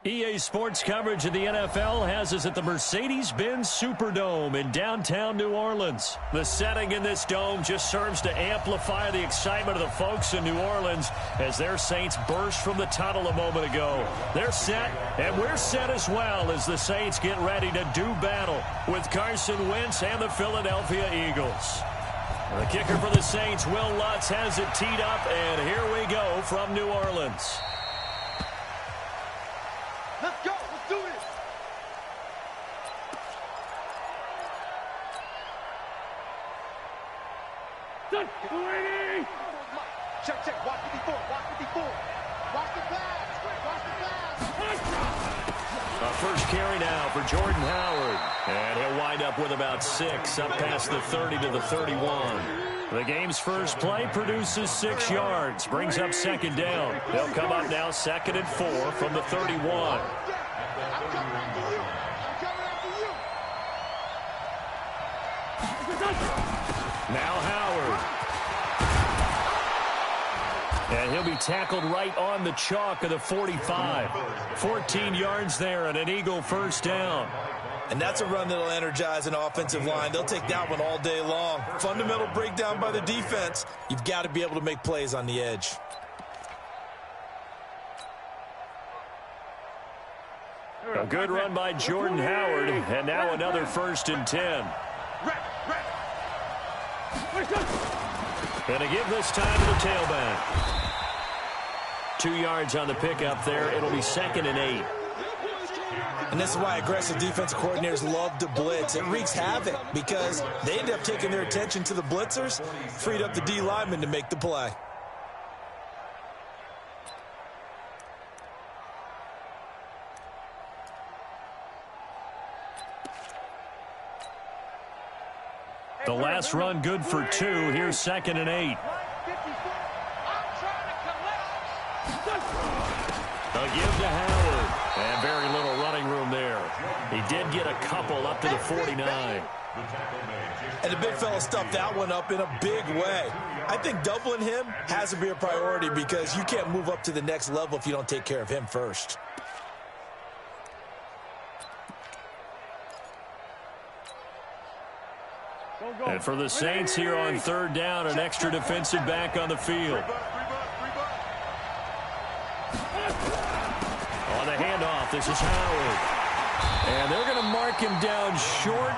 EA Sports coverage of the NFL has us at the Mercedes-Benz Superdome in downtown New Orleans. The setting in this dome just serves to amplify the excitement of the folks in New Orleans as their Saints burst from the tunnel a moment ago. They're set, and we're set as well as the Saints get ready to do battle with Carson Wentz and the Philadelphia Eagles. The kicker for the Saints, Will Lutz, has it teed up, and here we go from New Orleans. Let's go. Let's do this. Done. Check, check. Watch 54. Watch 54. Watch the pass. Watch the pass. First carry now for Jordan Howard. And he'll wind up with about 6, up past the 30 to the 31. The game's first play produces 6 yards, brings up second down. They'll come up now 2nd and 4 from the 31. Now Howard. And he'll be tackled right on the chalk of the 45. 14 yards there and an Eagle first down. And that's a run that'll energize an offensive line. They'll take that one all day long. Fundamental breakdown by the defense. You've got to be able to make plays on the edge. A good run by Jordan Howard, and now another 1st and 10. And a give this time to the tailback. 2 yards on the pickup there. It'll be 2nd and 8. And this is why aggressive defensive coordinators love to blitz. It wreaks havoc because they end up taking their attention to the blitzers, freed up the D lineman to make the play. The last run good for 2. Here's 2nd and 8. A give to Howard. And very little running room there. He did get a couple up to the 49. And the big fella stuffed that one up in a big way. I think doubling him has to be a priority because you can't move up to the next level if you don't take care of him first. And for the Saints here on 3rd down, an extra defensive back on the field. On the handoff, this is Howard. And they're going to mark him down short,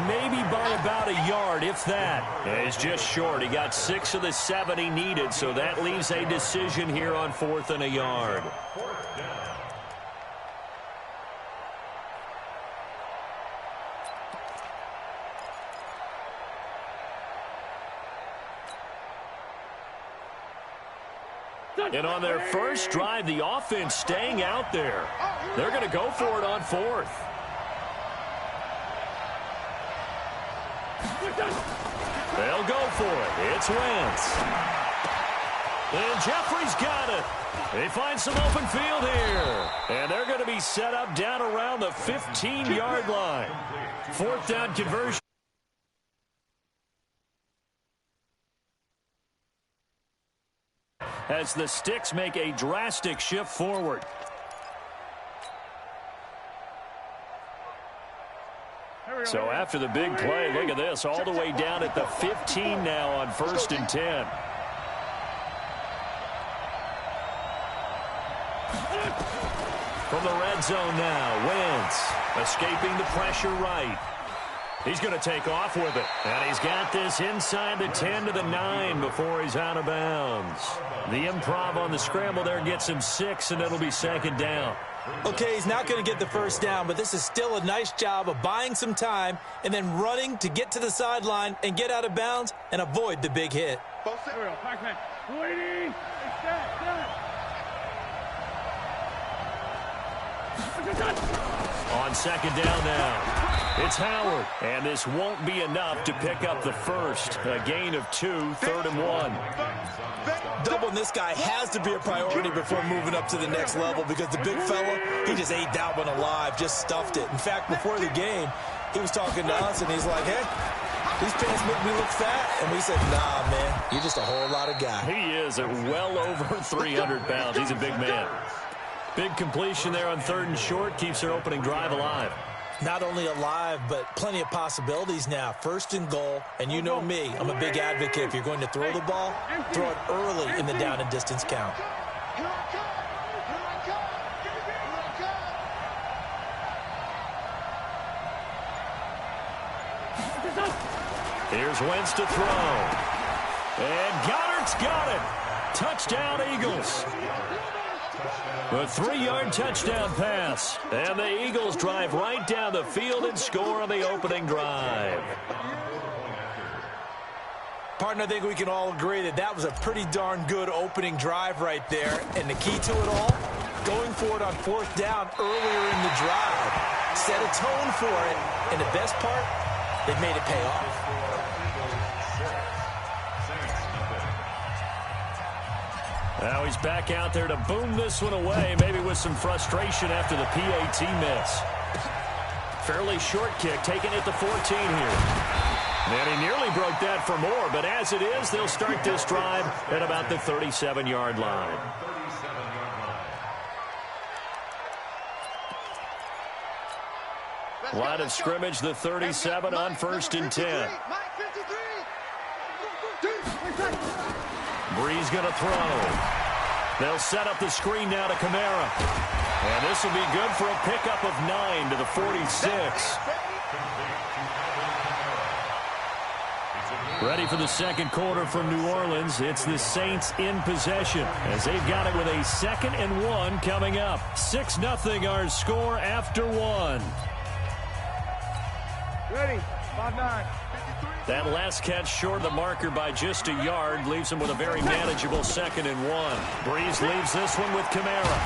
maybe by about a yard, if that. And he's just short. He got 6 of the 7 he needed, so that leaves a decision here on 4th and a yard. And on their first drive, the offense staying out there. They're going to go for it on 4th. They'll go for it. It's Wentz. And Jeffrey's got it. They find some open field here. And they're going to be set up down around the 15-yard line. 4th down conversion. As the sticks make a drastic shift forward. So after the big play, look at this, all the way down at the 15 now on 1st and 10. From the red zone now, Wentz escaping the pressure right. He's going to take off with it. And he's got this inside the 10 to the 9 before he's out of bounds. The improv on the scramble there gets him 6, and it'll be 2nd down. Okay, he's not going to get the first down, but this is still a nice job of buying some time and then running to get to the sideline and get out of bounds and avoid the big hit. On 2nd down now. It's Howard, and this won't be enough to pick up the first. A gain of 2, 3rd and 1. Doubling this guy has to be a priority before moving up to the next level because the big fella, he just ate that one alive, just stuffed it. In fact, before the game, he was talking to us, and he's like, hey, these pants make me look fat. And we said, nah, man, you're just a whole lot of guy. He is at well over 300 pounds. He's a big man. Big completion there on 3rd and short. Keeps their opening drive alive. Not only alive, but plenty of possibilities now. 1st and goal, and you know me, I'm a big advocate. If you're going to throw the ball, throw it early in the down and distance count. Here's Wentz to throw. And Goddard's got it. Touchdown, Eagles. A 3-yard touchdown pass. And the Eagles drive right down the field and score on the opening drive. Partner, I think we can all agree that that was a pretty darn good opening drive right there. And the key to it all, going for it on 4th down earlier in the drive. Set a tone for it. And the best part, they've made it pay off. Now he's back out there to boom this one away, maybe with some frustration after the PAT miss. Fairly short kick, taking it to 14 here. And he nearly broke that for more, but as it is, they'll start this drive at about the 37-yard line. Line of scrimmage, the 37 on 1st and 10. Breeze going to throw. They'll set up the screen now to Kamara. And this will be good for a pickup of 9 to the 46. Ready for the second quarter from New Orleans. It's the Saints in possession as they've got it with a 2nd and 1 coming up. 6-0 our score after 1. Ready, 5-9. That last catch short of the marker by just a yard leaves him with a very manageable 2nd and 1. Breeze leaves this one with Kamara.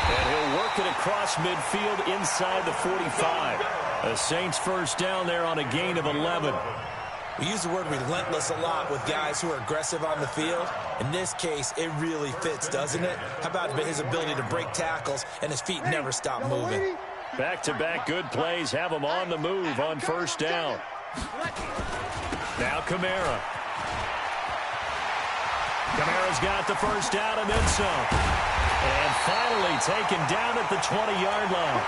And he'll work it across midfield inside the 45. A Saints first down there on a gain of 11. We use the word relentless a lot with guys who are aggressive on the field. In this case, it really fits, doesn't it? How about his ability to break tackles and his feet never stop moving? Back-to-back good plays have him on the move on 1st down. Now Kamara. Kamara's got the first down and then some. And finally taken down at the 20-yard line.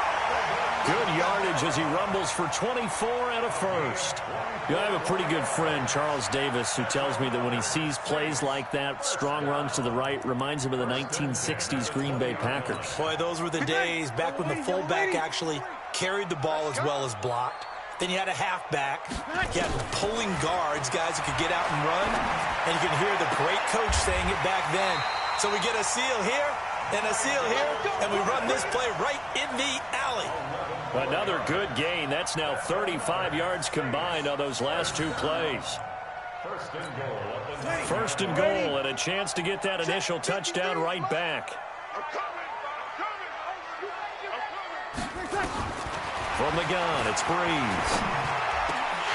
Good yardage as he rumbles for 24 and a first. I have a pretty good friend, Charles Davis, who tells me that when he sees plays like that, strong runs to the right, reminds him of the 1960s Green Bay Packers. Boy, those were the days back when the fullback actually carried the ball as well as blocked. Then you had a halfback. You had pulling guards, guys who could get out and run. And you can hear the great coach saying it back then. So we get a seal here and a seal here, and we run this play right in the alley. Another good gain. That's now 35 yards combined on those last 2 plays. First and goal, and a chance to get that initial touchdown right back. From the gun, it's Breeze.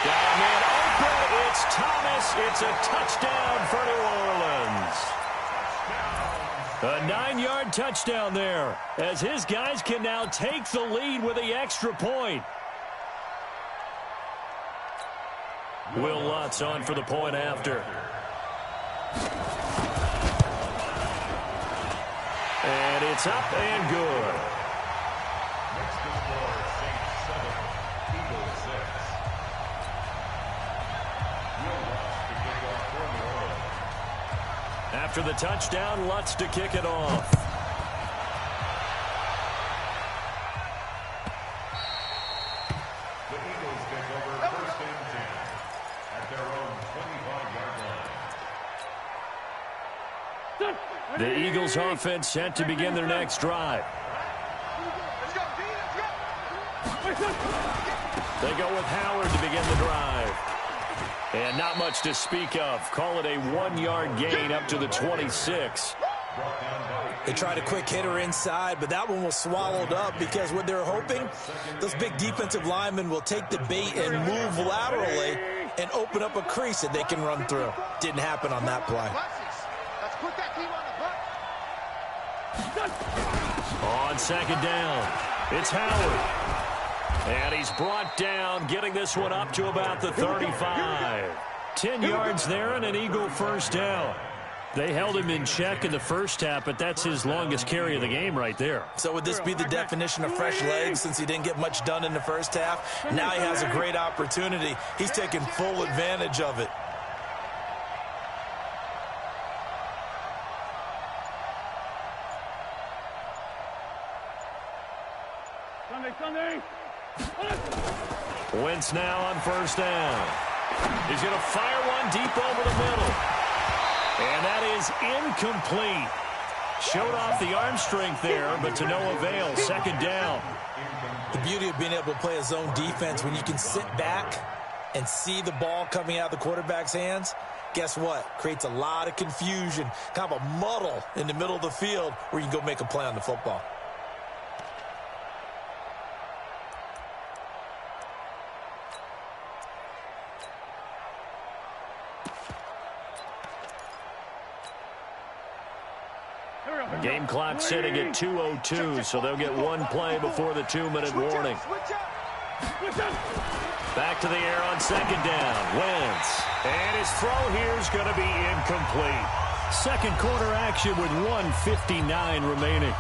Got a man open. It's Thomas. It's a touchdown for New Orleans. A 9-yard touchdown there as his guys can now take the lead with the extra point. Will Lutz on for the point after. And it's up and good. After the touchdown, Lutz to kick it off. The Eagles take over 1st and 10 at their own 25-yard line. The Eagles offense set to begin their next drive. They go with Howard to begin the drive. And not much to speak of. Call it a 1-yard gain up to the 26. They tried a quick hitter inside, but that one was swallowed up because what they're hoping, those big defensive linemen will take the bait and move laterally and open up a crease that they can run through. Didn't happen on that play. On 2nd down, it's Howard. And he's brought down, getting this one up to about the 35. 10 yards there and an Eagle first down. They held him in check in the first half, but that's his longest carry of the game right there. So would this be the definition of fresh legs since he didn't get much done in the first half? Now he has a great opportunity. He's taking full advantage of it. Wentz now on first down. He's going to fire one deep over the middle. And that is incomplete. Showed off the arm strength there, but to no avail. Second down. The beauty of being able to play a zone defense, when you can sit back and see the ball coming out of the quarterback's hands, guess what? Creates a lot of confusion, kind of a muddle in the middle of the field where you can go make a play on the football. Game clock sitting at 2:02, so they'll get one play before the 2-minute warning. Back to the air on second down. Wentz. And his throw here is going to be incomplete. Second quarter action with 1:59 remaining.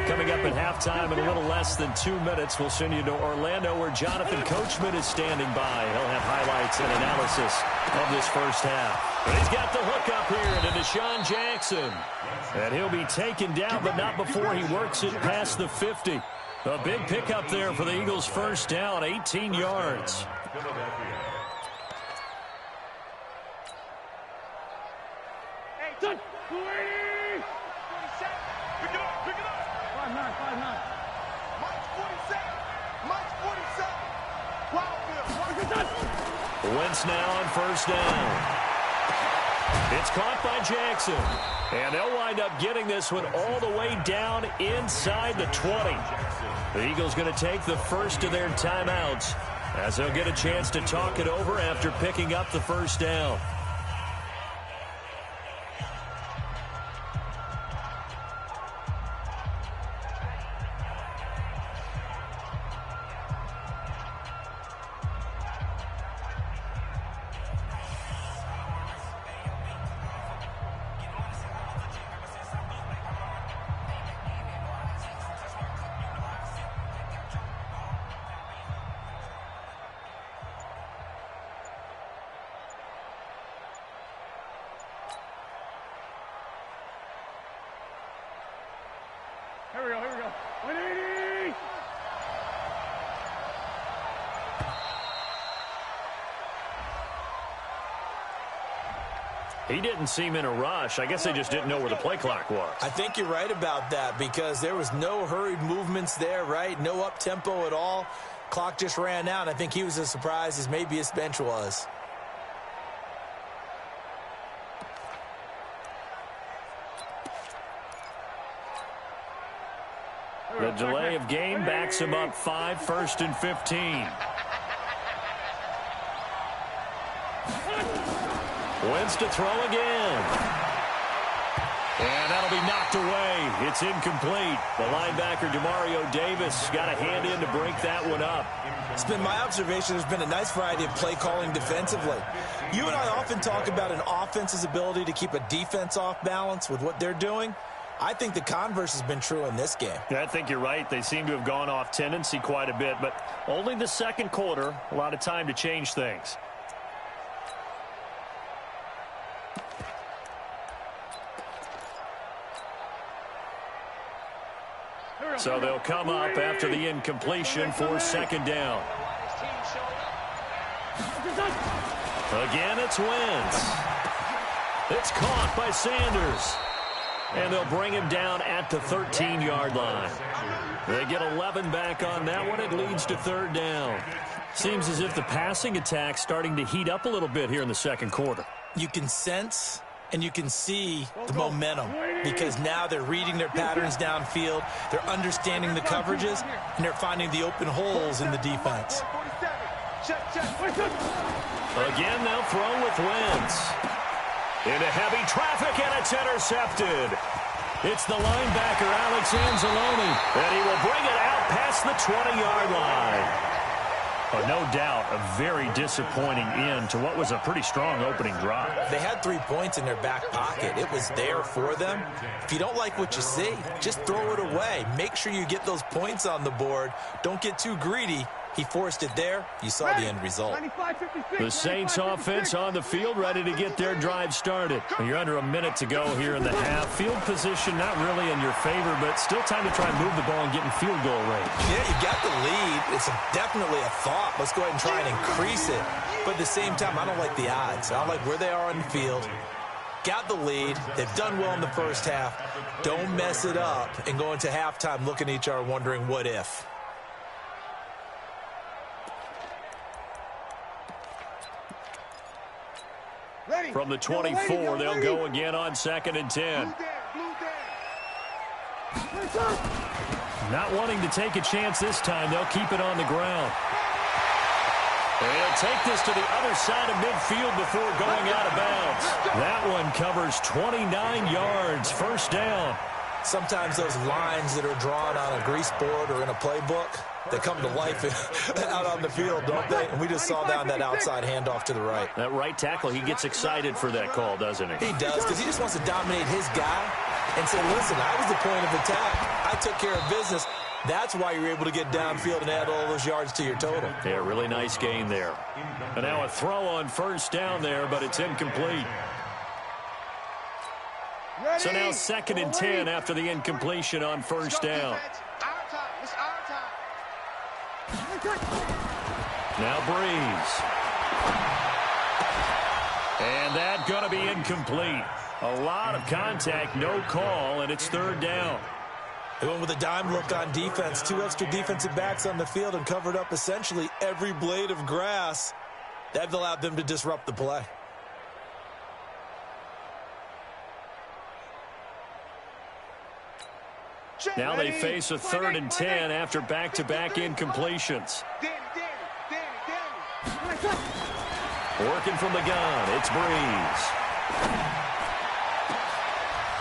Coming up at halftime in a little less than 2 minutes, we'll send you to Orlando where Jonathan Coachman is standing by. He'll have highlights and analysis of this first half. And he's got the hook up here to Deshaun Jackson. And he'll be taken down, but not before he works it past the 50. A big pickup there for the Eagles' first down, 18 yards. Wentz now on first down. It's caught by Jackson. And they'll wind up getting this one all the way down inside the 20. The Eagles going to take the first of their timeouts as they'll get a chance to talk it over after picking up the first down. Here we go. 180! He didn't seem in a rush. I guess they just didn't know where the play clock was. I think you're right about that because there was no hurried movements there, right? No up-tempo at all. Clock just ran out. I think he was as surprised as maybe his bench was. The delay of game backs him up 5, 1st and 15. Wentz to throw again. And that'll be knocked away. It's incomplete. The linebacker, Demario Davis, got a hand in to break that one up. It's been my observation there's been a nice variety of play calling defensively. You and I often talk about an offense's ability to keep a defense off balance with what they're doing. I think the converse has been true in this game. Yeah, I think you're right. They seem to have gone off tendency quite a bit, but only the second quarter, a lot of time to change things. So they'll come up after the incompletion for second down. Again, it's Wentz. It's caught by Sanders. And they'll bring him down at the 13-yard line. They get 11 back on that one. It leads to third down. Seems as if the passing attack's starting to heat up a little bit here in the second quarter. You can sense and you can see the momentum because now they're reading their patterns downfield. They're understanding the coverages, and they're finding the open holes in the defense. Again, they'll throw with Wentz. Into heavy traffic, and it's intercepted. It's the linebacker, Alex Anzalone, and he will bring it out past the 20-yard line. But no doubt, a very disappointing end to what was a pretty strong opening drive. They had 3 points in their back pocket. It was there for them. If you don't like what you see, just throw it away. Make sure you get those points on the board. Don't get too greedy. He forced it there. You saw the end result. The Saints offense on the field, ready to get their drive started. You're under a minute to go here in the half. Field position not really in your favor, but still time to try and move the ball and get in field goal range. Yeah, you got the lead. It's definitely a thought. Let's go ahead and try and increase it. But at the same time, I don't like the odds. I don't like where they are on the field. Got the lead. They've done well in the first half. Don't mess it up and go into halftime looking at each other wondering what if. From the 24, they'll go again on 2nd and 10. Not wanting to take a chance this time, they'll keep it on the ground. And he'll take this to the other side of midfield before going out of bounds. That one covers 29 yards, first down. Sometimes those lines that are drawn on a grease board or in a playbook, they come to life out on the field, don't they? And we just saw down that outside handoff to the right. That right tackle, he gets excited for that call, doesn't he? He does, because he just wants to dominate his guy and say, listen, I was the point of attack. I took care of business. That's why you're able to get downfield and add all those yards to your total. Yeah, really nice gain there. And now a throw on first down there, but it's incomplete. So now 2nd and 10 after the incompletion on first down. Now Breeze. And that going to be incomplete. A lot of contact, no call, and it's 3rd down. They went with a dime look on defense. 2 extra defensive backs on the field and covered up essentially every blade of grass. That allowed them to disrupt the play. Now they face a 3rd and 10 after back-to-back incompletions. Working from the gun, it's Breeze.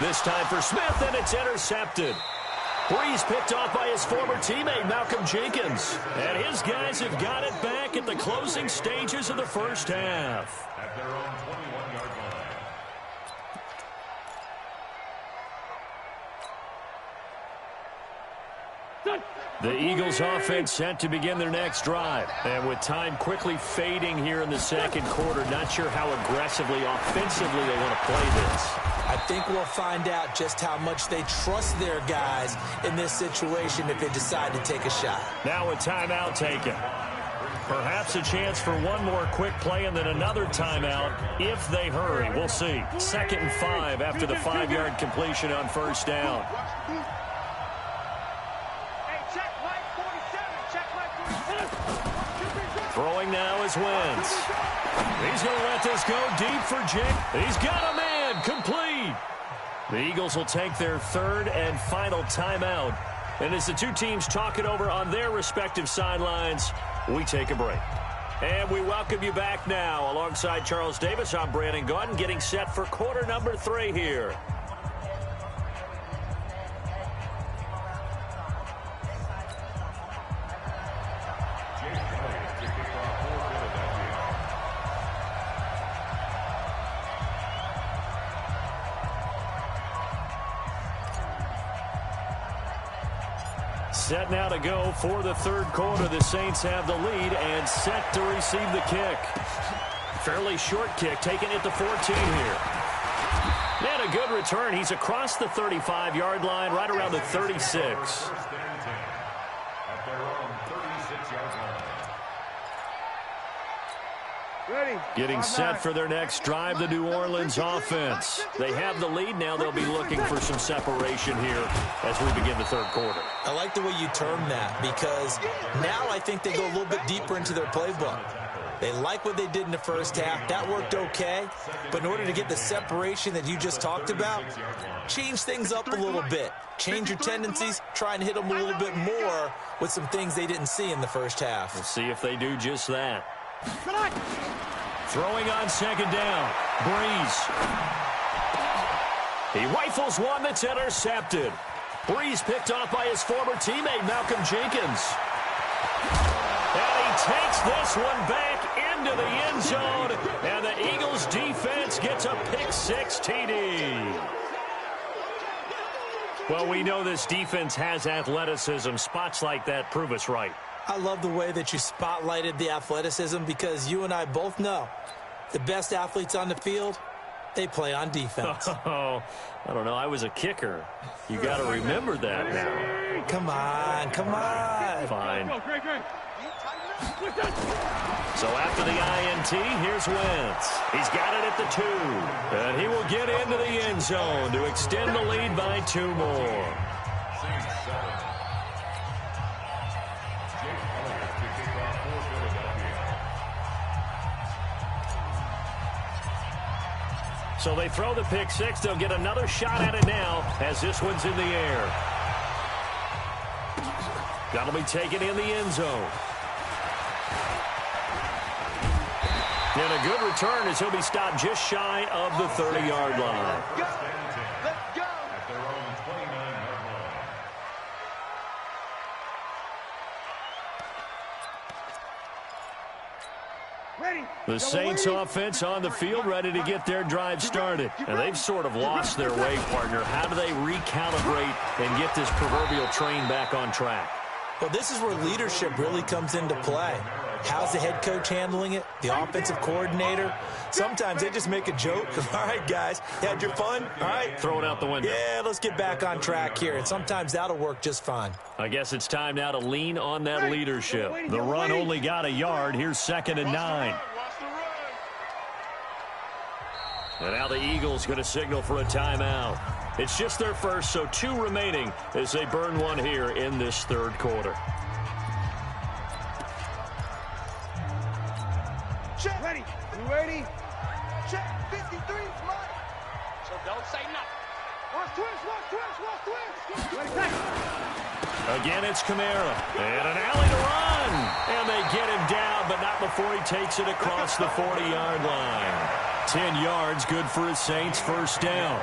This time for Smith, and it's intercepted. Breeze picked off by his former teammate, Malcolm Jenkins. And his guys have got it back at the closing stages of the first half. At their own 21-yard line. The Eagles offense set to begin their next drive. And with time quickly fading here in the second quarter, not sure how aggressively, offensively they want to play this. I think we'll find out just how much they trust their guys in this situation if they decide to take a shot. Now a timeout taken. Perhaps a chance for one more quick play and then another timeout if they hurry. We'll see. 2nd and 5 after the 5-yard completion on first down. Throwing now is Wentz. He's going to let this go deep for Jake. He's got a man, complete. The Eagles will take their 3rd and final timeout. And as the two teams talk it over on their respective sidelines, we take a break. And we welcome you back now. Alongside Charles Davis, I'm Brandon Gaudin, getting set for quarter number 3 here. Set now to go for the 3rd quarter. The Saints have the lead and set to receive the kick. Fairly short kick, taken at the 14 here. And a good return. He's across the 35-yard line, right around the 36. Getting set for their next drive, the New Orleans offense. They have the lead now. They'll be looking for some separation here as we begin the 3rd quarter. I like the way you term that because now I think they go a little bit deeper into their playbook. They like what they did in the first half. That worked okay. But in order to get the separation that you just talked about, change things up a little bit. Change your tendencies. Try and hit them a little bit more with some things they didn't see in the first half. We'll see if they do just that. Throwing on 2nd down. Breeze. He rifles one that's intercepted. Breeze picked off by his former teammate, Malcolm Jenkins. And he takes this one back into the end zone, and the Eagles defense gets a pick-6 TD. Well, we know this defense has athleticism. Spots like that prove us right. I love the way that you spotlighted the athleticism because you and I both know the best athletes on the field, they play on defense. Oh, I don't know. I was a kicker. You got to remember that now. Come on, come on. Fine. So after the INT, here's Wentz. He's got it at the 2. And he will get into the end zone to extend the lead by 2 more. So they throw the pick-6. They'll get another shot at it now as this one's in the air. That'll be taken in the end zone. And a good return as he'll be stopped just shy of the 30-yard line. Let's go. At their own 29-yard line. Ready. The Saints offense on the field ready to get their drive started. And they've sort of lost their way, partner. How do they recalibrate and get this proverbial train back on track? Well, this is where leadership really comes into play. How's the head coach handling it? The offensive coordinator? Sometimes they just make a joke. All right, guys, you had your fun? All right. Throw it out the window. Yeah, let's get back on track here. And sometimes that'll work just fine. I guess it's time now to lean on that leadership. The run only got a yard. Here's 2nd and 9. And now the Eagles going to signal for a timeout. It's just their first, so 2 remaining as they burn one here in this 3rd quarter. Check. Ready. You ready? Check. 53 is mine. So don't say nothing. Watch twist. Ready, back. Again, it's Kamara. And an alley to run. And they get him down, but not before he takes it across the 40-yard line. 10 yards, good for his Saints, first down.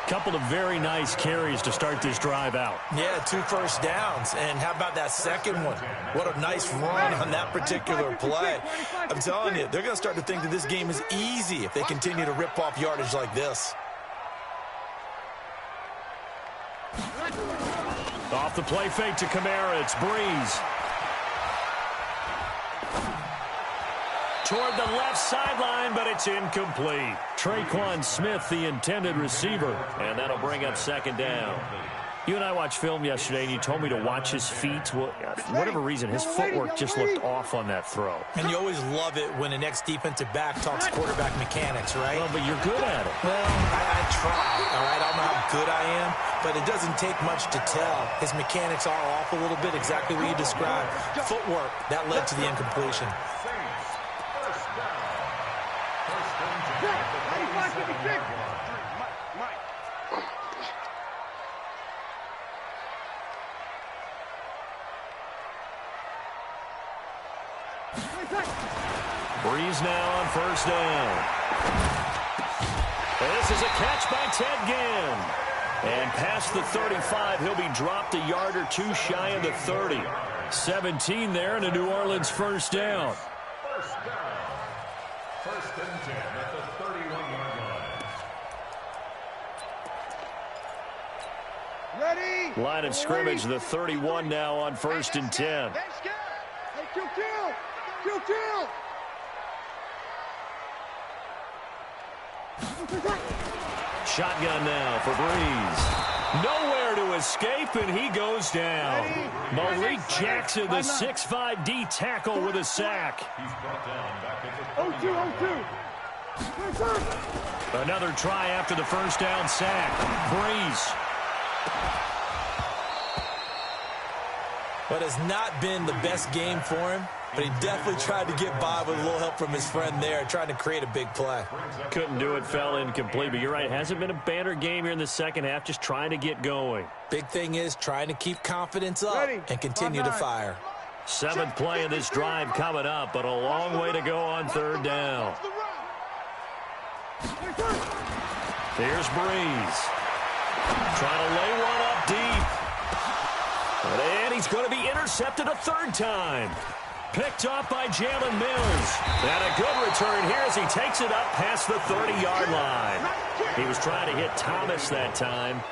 Couple of very nice carries to start this drive out. Yeah, 2 first downs. And how about that second one? What a nice run on that particular play. I'm telling you, they're going to start to think that this game is easy if they continue to rip off yardage like this. Off the play fake to Kamara, it's Breeze. Toward the left sideline, but it's incomplete. Traquan Smith, the intended receiver, and that'll bring up 2nd down. You and I watched film yesterday, and you told me to watch his feet. Well, for whatever reason, his footwork just looked off on that throw. And you always love it when the next defensive back talks quarterback mechanics, right? Well, but you're good at it. Well, I try, all right? I don't know how good I am, but it doesn't take much to tell. His mechanics are off a little bit, exactly what you described. Footwork, that led to the incompletion. Breeze now on first down. And this is a catch by Ted Ginn. And past the 35, he'll be dropped a yard or 2 shy of the 30. 17 there and a New Orleans first down. First down. 1st and 10 at the 31-yard line. Ready. Line of scrimmage, the 31 now on 1st and 10. Hey, kill. Shotgun now for Breeze. Nowhere to escape, and he goes down. Malik Jackson, the 6'5" D tackle with a sack. He's brought down back at the 0-2. Another try after the first down sack. Breeze. But has not been the best game for him, but he definitely tried to get by with a little help from his friend there, trying to create a big play. Couldn't do it, fell incomplete, but you're right, it hasn't been a banner game here in the second half, just trying to get going. Big thing is trying to keep confidence up and continue to fire. 7th play of this drive coming up, but a long way to go on 3rd down. Here's Breeze. Trying to lay one up deep. And he's going to be intercepted a third time. Picked off by Jalen Mills. And a good return here as he takes it up past the 30-yard line. He was trying to hit Thomas that time.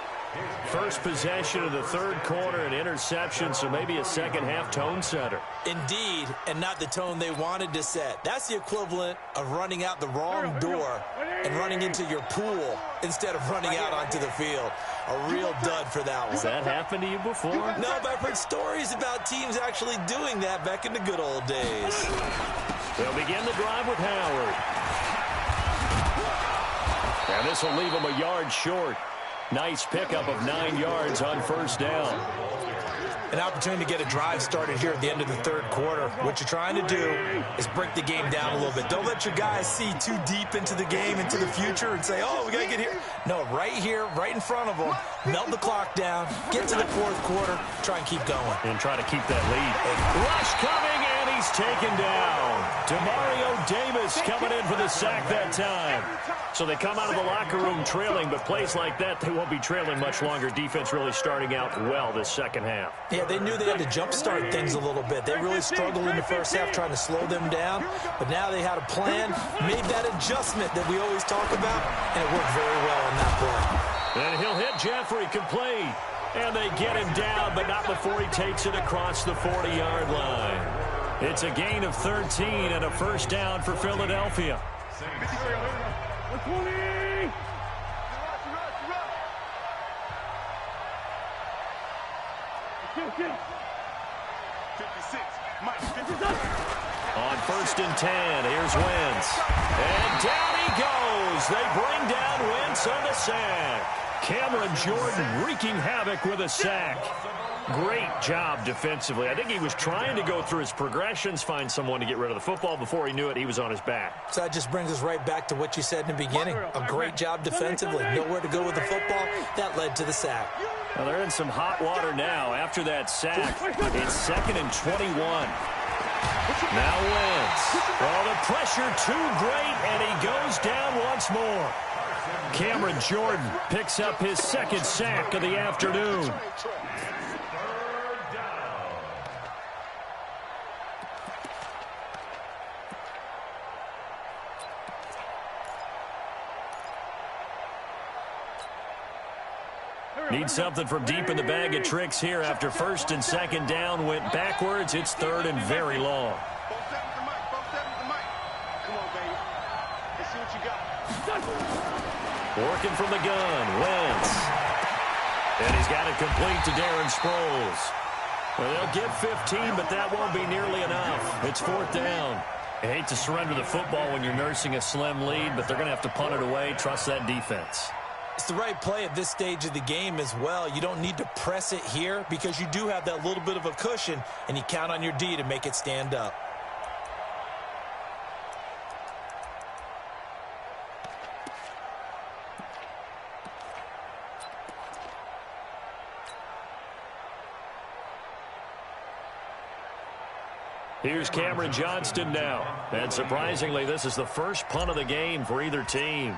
First possession of the third quarter, an interception, so maybe a second-half tone setter. Indeed, and not the tone they wanted to set. That's the equivalent of running out the wrong door and running into your pool instead of running out onto the field. A real dud for that one. Has that happened to you before? No, but I've heard stories about teams actually doing that back in the good old days. They'll begin the drive with Howard. And this will leave him a yard short. Nice pickup of 9 yards on first down. An opportunity to get a drive started here at the end of the third quarter. What you're trying to do is break the game down a little bit. Don't let your guys see too deep into the game, into the future, and say, oh, we got to get here. No, right here, right in front of them. Melt the clock down, get to the fourth quarter, try and keep going. And try to keep that lead. Rush coming, and he's taken down. Demario Davis coming in for the sack that time. So they come out of the locker room trailing, but plays like that, they won't be trailing much longer. Defense really starting out well this second half. Yeah, they knew they had to jumpstart things a little bit. They really struggled in the first half trying to slow them down, but now they had a plan, made that adjustment that we always talk about, and it worked very well on that play. And he'll hit Jeffrey, complete. And they get him down, but not before he takes it across the 40-yard line. It's a gain of 13 and a first down for Philadelphia. 20. On first and 10, here's Wentz. And down he goes. They bring down Wentz on the sack. Cameron Jordan wreaking havoc with a sack. Great job defensively. I think he was trying to go through his progressions, find someone to get rid of the football. Before he knew it, he was on his back. So that just brings us right back to what you said in the beginning. A great job defensively. Nowhere to go with the football. That led to the sack. Well, they're in some hot water now after that sack. It's 2nd and 21. Now Wentz. Well, the pressure too great, and he goes down once more. Cameron Jordan picks up his second sack of the afternoon. Need something from deep in the bag of tricks here after first and second down went backwards. It's third and very long. Working from the gun, Wentz. And he's got it complete to Darren Sproles. Well, they'll get 15, but that won't be nearly enough. It's fourth down. I hate to surrender the football when you're nursing a slim lead, but they're going to have to punt it away. Trust that defense. It's the right play at this stage of the game as well. You don't need to press it here because you do have that little bit of a cushion, and you count on your D to make it stand up. Here's Cameron Johnston now. And surprisingly, this is the first punt of the game for either team.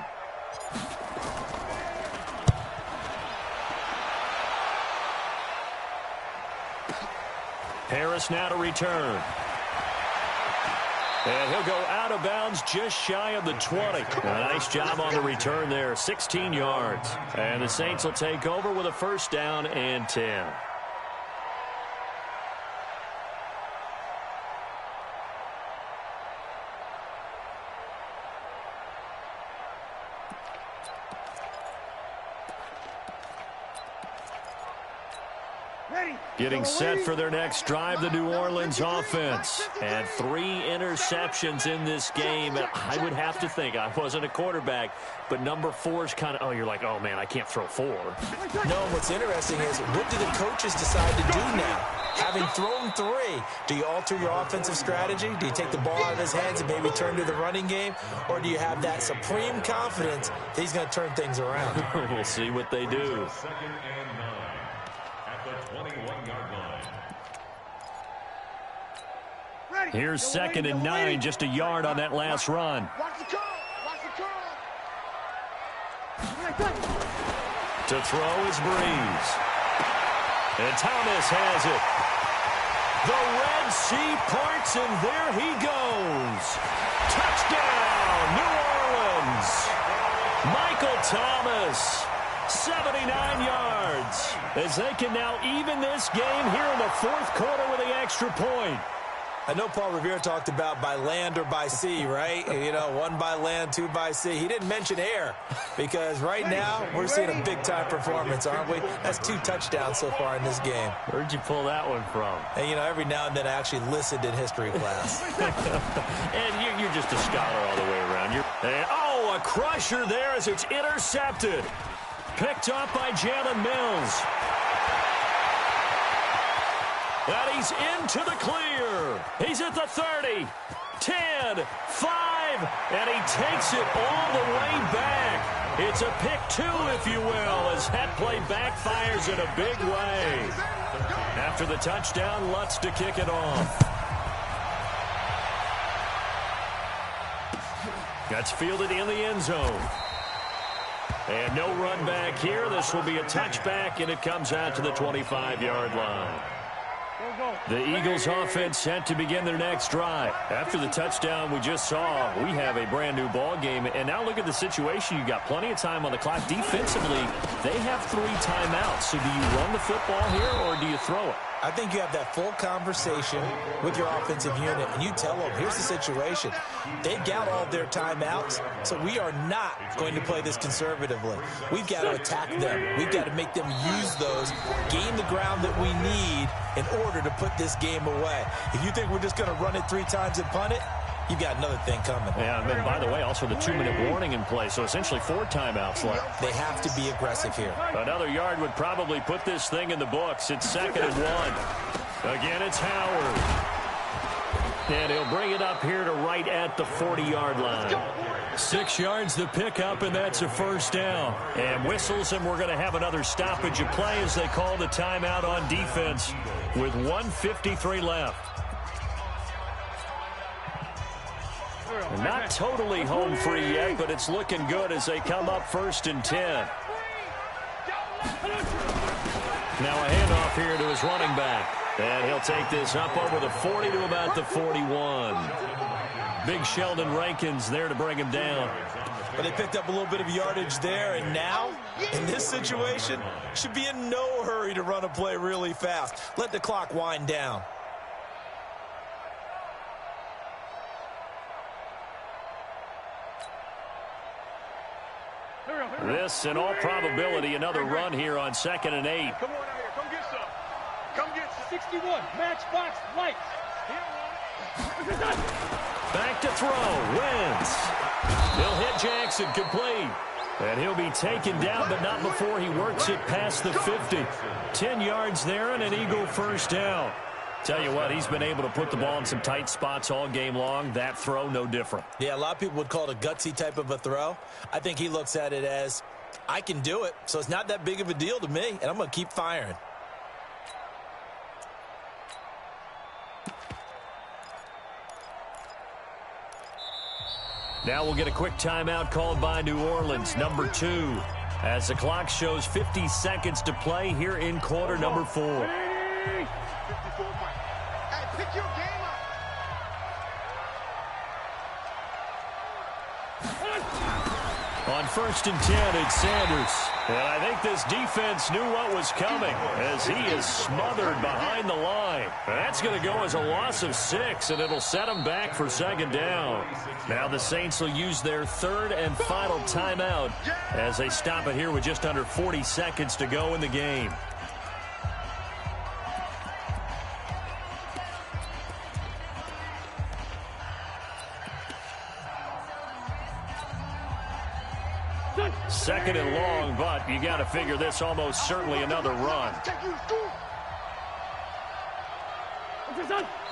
Harris now to return. And he'll go out of bounds just shy of the 20. A nice job on the return there, 16 yards. And the Saints will take over with a first down and 10. Getting set for their next drive, the New Orleans offense. And 3 interceptions in this game. I would have to think, I wasn't a quarterback, but number 4 is kind of, oh, you're like, oh, man, I can't throw 4. No, what's interesting is, what do the coaches decide to do now? Having thrown 3, do you alter your offensive strategy? Do you take the ball out of his hands and maybe turn to the running game? Or do you have that supreme confidence that he's going to turn things around? We'll see what they do. Here's 2nd and 9, just a yard on that last run. To throw is Breeze. And Thomas has it. The Red Sea parts, and there he goes. Touchdown, New Orleans. Michael Thomas, 79 yards. As they can now even this game here in the fourth quarter with the extra point. I know Paul Revere talked about by land or by sea, right? You know, one by land, two by sea. He didn't mention air because right now we're seeing a big-time performance, aren't we? That's 2 touchdowns so far in this game. Where'd you pull that one from? And, you know, every now and then I actually listened in history class. And you're just a scholar all the way around. Oh, a crusher there as it's intercepted. Picked up by Jalen Mills. And he's into the clear. He's at the 30, 10, 5, and he takes it all the way back. It's a pick 2, if you will, as that play backfires in a big way. After the touchdown, Lutz to kick it off. That's fielded in the end zone. And no run back here. This will be a touchback, and it comes out to the 25-yard line. The Eagles offense set to begin their next drive. After the touchdown we just saw, we have a brand new ball game. And now look at the situation. You got plenty of time on the clock. Defensively, they have 3 timeouts. So do you run the football here or do you throw it? I think you have that full conversation with your offensive unit, and you tell them, here's the situation. They've got all their timeouts, so we are not going to play this conservatively. We've got to attack them. We've got to make them use those, gain the ground that we need in order to put this game away. If you think we're just going to run it 3 times and punt it, you've got another thing coming. Yeah, and then, by the way, also the 2-minute warning in play, so essentially 4 timeouts left. They have to be aggressive here. Another yard would probably put this thing in the books. It's 2nd and 1. Again, it's Howard. And he'll bring it up here to right at the 40-yard line. 6 yards to pick up, and that's a first down. And whistles, and we're going to have another stoppage of play as they call the timeout on defense with 1:53 left. Not totally home free yet, but it's looking good as they come up 1st and 10. Now a handoff here to his running back. And he'll take this up over the 40 to about the 41. Big Sheldon Rankins there to bring him down. But they picked up a little bit of yardage there, and now, in this situation, should be in no hurry to run a play really fast. Let the clock wind down. This, in all probability, another run here on 2nd and 8. Come on out here. Come get some. Come get some. 61. Matchbox lights. Back to throw. Wins. He'll hit Jackson complete. And he'll be taken down, but not before he works it past the 50. 10 yards there and an Eagle first down. Tell you what, he's been able to put the ball in some tight spots all game long. That throw, no different. Yeah, a lot of people would call it a gutsy type of a throw. I think he looks at it as, I can do it, so it's not that big of a deal to me, and I'm going to keep firing. Now we'll get a quick timeout called by New Orleans, number 2, as the clock shows 50 seconds to play here in quarter number 4. Hey, pick your game up. On 1st and 10, it's Sanders. And I think this defense knew what was coming as he is smothered behind the line. That's going to go as a loss of 6, and it'll set them back for 2nd down. Now the Saints will use their 3rd and final timeout as they stop it here with just under 40 seconds to go in the game. Second and long, but you got to figure this almost certainly another run.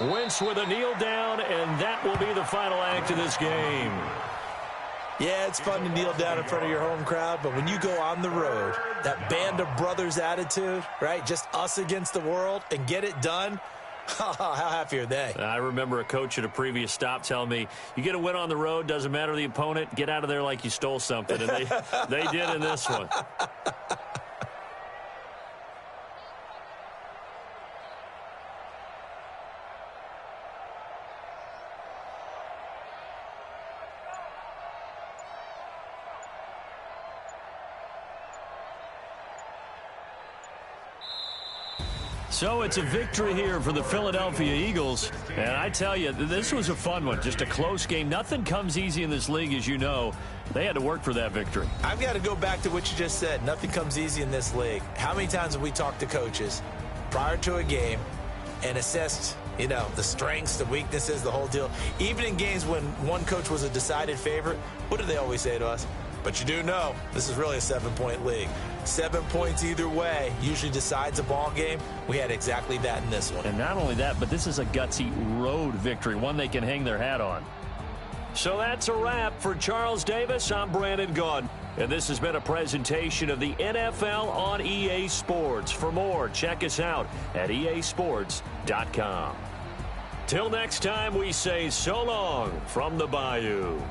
Wentz with a kneel down, and that will be the final act of this game. Yeah, it's fun to kneel down in front of your home crowd, but when you go on the road, that band of brothers attitude, right, just us against the world, and get it done, how happy are they? I remember a coach at a previous stop telling me, you get a win on the road, doesn't matter the opponent, get out of there like you stole something. And they did in this one. So it's a victory here for the Philadelphia Eagles. And I tell you, this was a fun one. Just a close game. Nothing comes easy in this league, as you know. They had to work for that victory. I've got to go back to what you just said. Nothing comes easy in this league. How many times have we talked to coaches prior to a game and assessed, you know, the strengths, the weaknesses, the whole deal? Even in games when one coach was a decided favorite, what do they always say to us? But you do know this is really a 7-point league. 7 points either way usually decides a ball game. We had exactly that in this one. And not only that, but this is a gutsy road victory, one they can hang their hat on. So that's a wrap for Charles Davis. I'm Brandon Gaudin. And this has been a presentation of the NFL on EA Sports. For more, check us out at easports.com. Till next time, we say so long from the Bayou.